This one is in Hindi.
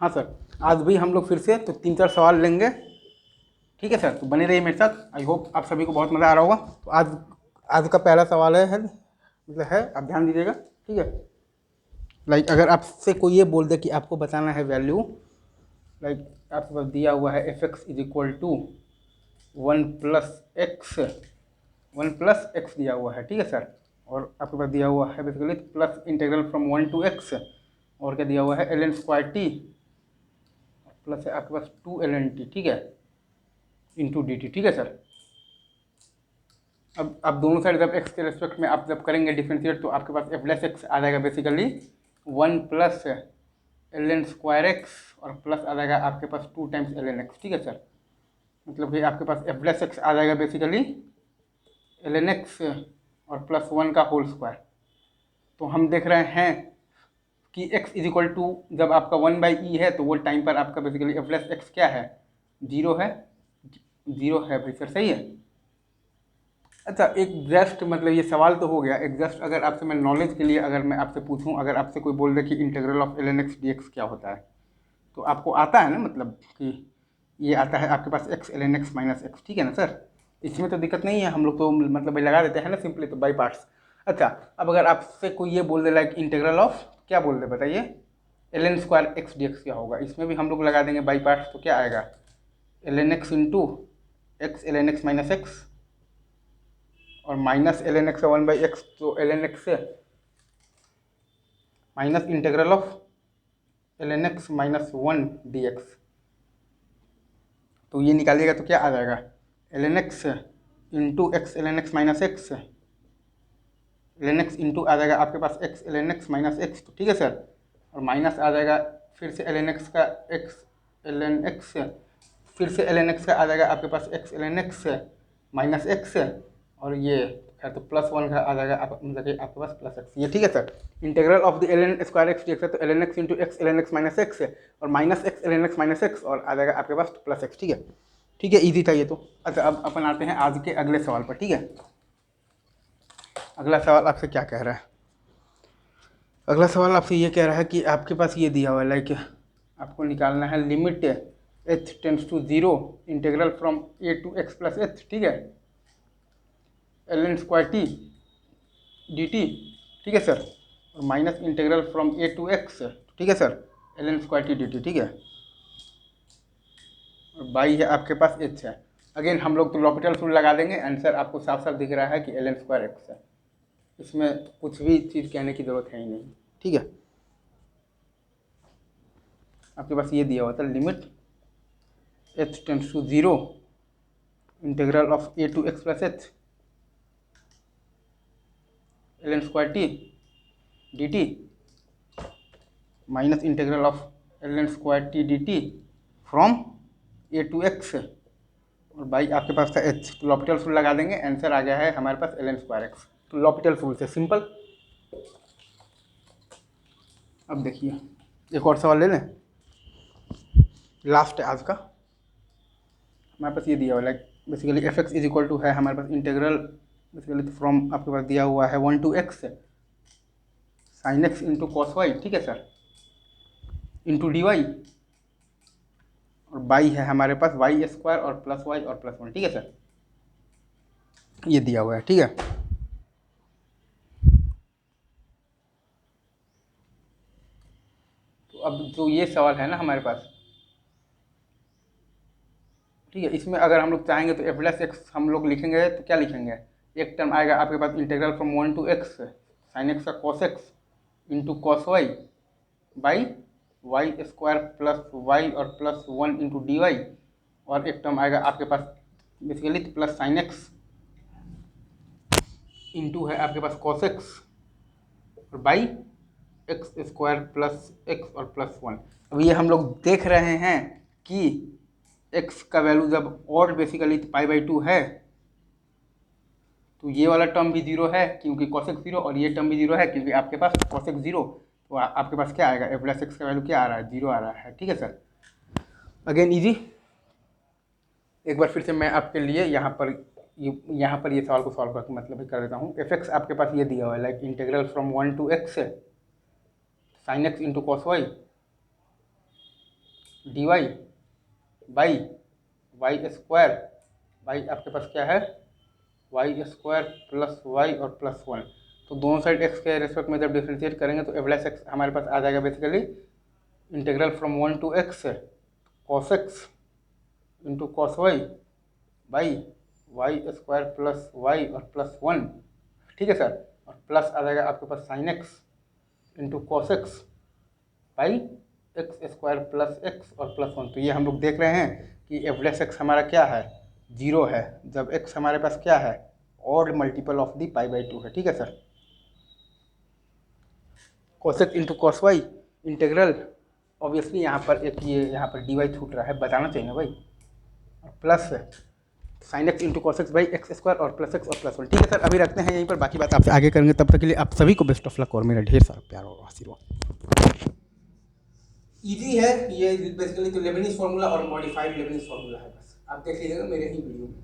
हाँ सर, आज भी हम लोग फिर से तो 3-4 सवाल लेंगे, ठीक है सर। तो बने रहिए मेरे साथ। आई होप आप सभी को बहुत मज़ा आ रहा होगा। तो आज का पहला सवाल है आप ध्यान दीजिएगा, ठीक है। लाइक अगर आपसे कोई ये बोल दे कि आपको बताना है वैल्यू, लाइक आपके पास दिया हुआ है f x is equal to 1+x, 1+x दिया हुआ है, ठीक है सर। और आपके पास दिया हुआ है basically plus integral from 1 to x, और क्या दिया हुआ है ln²t, प्लस है आपके पास 2ln t, ठीक है, इंटू डी टी, ठीक है सर। अब आप दोनों साइड जब x के रेस्पेक्ट में आप जब करेंगे डिफ्रेंशिएट, तो आपके पास f+x आ जाएगा बेसिकली 1+ln²x, और प्लस आ जाएगा आपके पास 2 टाइम्स ln x, ठीक है सर। मतलब कि आपके पास f+x आ जाएगा बेसिकली ln x और प्लस 1 का होल स्क्वायर। तो हम देख रहे हैं कि x इज इक्वल टू जब आपका 1/e है, तो वो टाइम पर आपका बेसिकली f+x क्या है, 0 है, 0 है भाई सर, सही है। अच्छा, एक जस्ट मतलब ये सवाल तो हो गया, एक जस्ट अगर आपसे मैं नॉलेज के लिए अगर मैं आपसे पूछूं, अगर आपसे कोई बोल दे कि integral of ln x dx क्या होता है, तो आपको आता है ना, मतलब कि ये आता है आपके पास x ln x minus x, ठीक है ना सर। इसमें तो दिक्कत नहीं है, हम लोग तो मतलब लगा देते हैं ना सिंपली, तो बाई पार्ट्स। अच्छा, अब अगर आपसे कोई ये बोल दे लाइक इंटीग्रल ऑफ क्या बोल दे बताइए, ln² x dx क्या होगा, इसमें भी हम लोग लगा देंगे बाई पार्ट्स, तो क्या आएगा ln x into x ln x minus x, और माइनस ln x 1/x, तो ln x से minus integral of ln x minus 1 dx, तो ये निकालिएगा तो क्या आ जाएगा ln x into x ln x minus x, ln x into आ जाएगा आपके पास x ln x minus x, तो ठीक है सर। और माइनस आ जाएगा फिर से ln x का x ln x, फिर से ln x का आ जाएगा आपके पास x ln x minus x, और ये खैर तो प्लस 1 का आ जाएगा मतलब आपके पास प्लस एक्स, ये ठीक है sir. Integral of the ln² x dx है, तो ln x into x ln x minus x और minus x ln x minus x, और आ जाएगा आपके पास प्लस एक्स, ठीक है। ठीक है, ईजी था ये तो। अच्छा, अब अपन आते हैं आज के अगले सवाल पर, ठीक है। अगला सवाल आपसे क्या कह रहा है, अगला सवाल आपसे ये कह रहा है कि आपके पास ये दिया हुआ है लाइक आपको निकालना है limit h tends to 0 integral from a to x plus h, ठीक है, ln²t dt, ठीक है सर, और minus integral from a to x, ठीक है सर, ln²t dt, ठीक है, और बाई है आपके पास h है। अगेन हम लोग तो लॉपिटल रूल लगा देंगे, आंसर आपको साफ साफ दिख रहा है कि ln²x है, इसमें कुछ भी चीज़ कहने की ज़रूरत है ही नहीं, ठीक है। आपके पास ये दिया हुआ था limit h tends to 0 integral of a to x plus h ln²t dt minus integral of ln²t dt from a to x, और बाई आपके पास था h, तो लॉपिटल रूल लगा देंगे, आंसर आ गया है हमारे पास ln²x, तो लॉपिटल रूल से सिंपल। अब देखिए एक और सवाल ले लें, लास्ट है आज का। हमारे पास ये दिया हुआ like basically f x is equal to है हमारे पास इंटीग्रल बेसिकली फ्रॉम आपके पास दिया हुआ है 1 to x sine x into cos y, ठीक है सर, इंटू डी वाई, और बाई है हमारे पास y² और प्लस वाई और प्लस 1, ठीक है सर, ये दिया हुआ है, ठीक है। तो अब जो ये सवाल है ना हमारे पास, ठीक है, इसमें अगर हम लोग चाहेंगे तो f+x हम लोग लिखेंगे तो क्या लिखेंगे, एक टर्म आएगा आपके पास integral from 1 to x sine x का cos x into cos y by y² plus y और प्लस 1 इंटू डी वाई, और एक टर्म आएगा आपके पास basically plus sine x into है आपके पास कॉस एक्स और बाई x² प्लस एक्स और प्लस 1। अब ये हम लोग देख रहे हैं कि x का वैल्यू जब और बेसिकली π/2 है, तो ये वाला टर्म भी 0 है क्योंकि cos x 0, और ये टर्म भी 0 है क्योंकि आपके पास cos x 0, तो आपके पास क्या आएगा f+x का वैल्यू क्या आ रहा है, 0 आ रहा है, ठीक है सर। अगेन इजी, एक बार फिर से मैं आपके लिए यहाँ पर ये सवाल को सॉल्व करके मतलब कर देता हूँ। f(x) आपके पास ये दिया हुआ है like integral from 1 to x sine x into cos y d y by y square बाई आपके पास क्या है वाई स्क्वायर प्लस वाई और प्लस वन। तो दोनों साइड एक्स के रेस्पेक्ट में जब डिफ्रेंशिएट करेंगे तो एवलेस एक्स हमारे पास आ जाएगा basically integral from 1 to x cos x into cos y by y square plus y और प्लस वन, ठीक है सर। और प्लस आ जाएगा आपके पास sine x into cos x by x square plus x और प्लस वन। तो ये हम लोग देख रहे हैं कि एवलेस एक्स हमारा क्या है जीरो है जब एक्स हमारे पास क्या है odd multiple of the pi by two है, ठीक है sir. Cos x into cos y integral obviously यहाँ पर एक ये यहाँ पर डी वाई छूट रहा है, बताना चाहिए ना भाई, और plus sine x into cos x by x square और प्लस एक्स और प्लस वन, ठीक है सर। अभी रखते हैं यहीं पर, बाकी बात आपसे आगे करेंगे। तब तक के लिए आप सभी को बेस्ट ऑफ लक और मेरा ढेर सारा प्यार और आशीर्वाद। इजी है ये बेसिकली, तो लेबनिज़ फार्मूला और मॉडिफाइड लेबनिज़ फार्मूला है, बस आप देख लीजिएगा मेरे ही वीडियो में।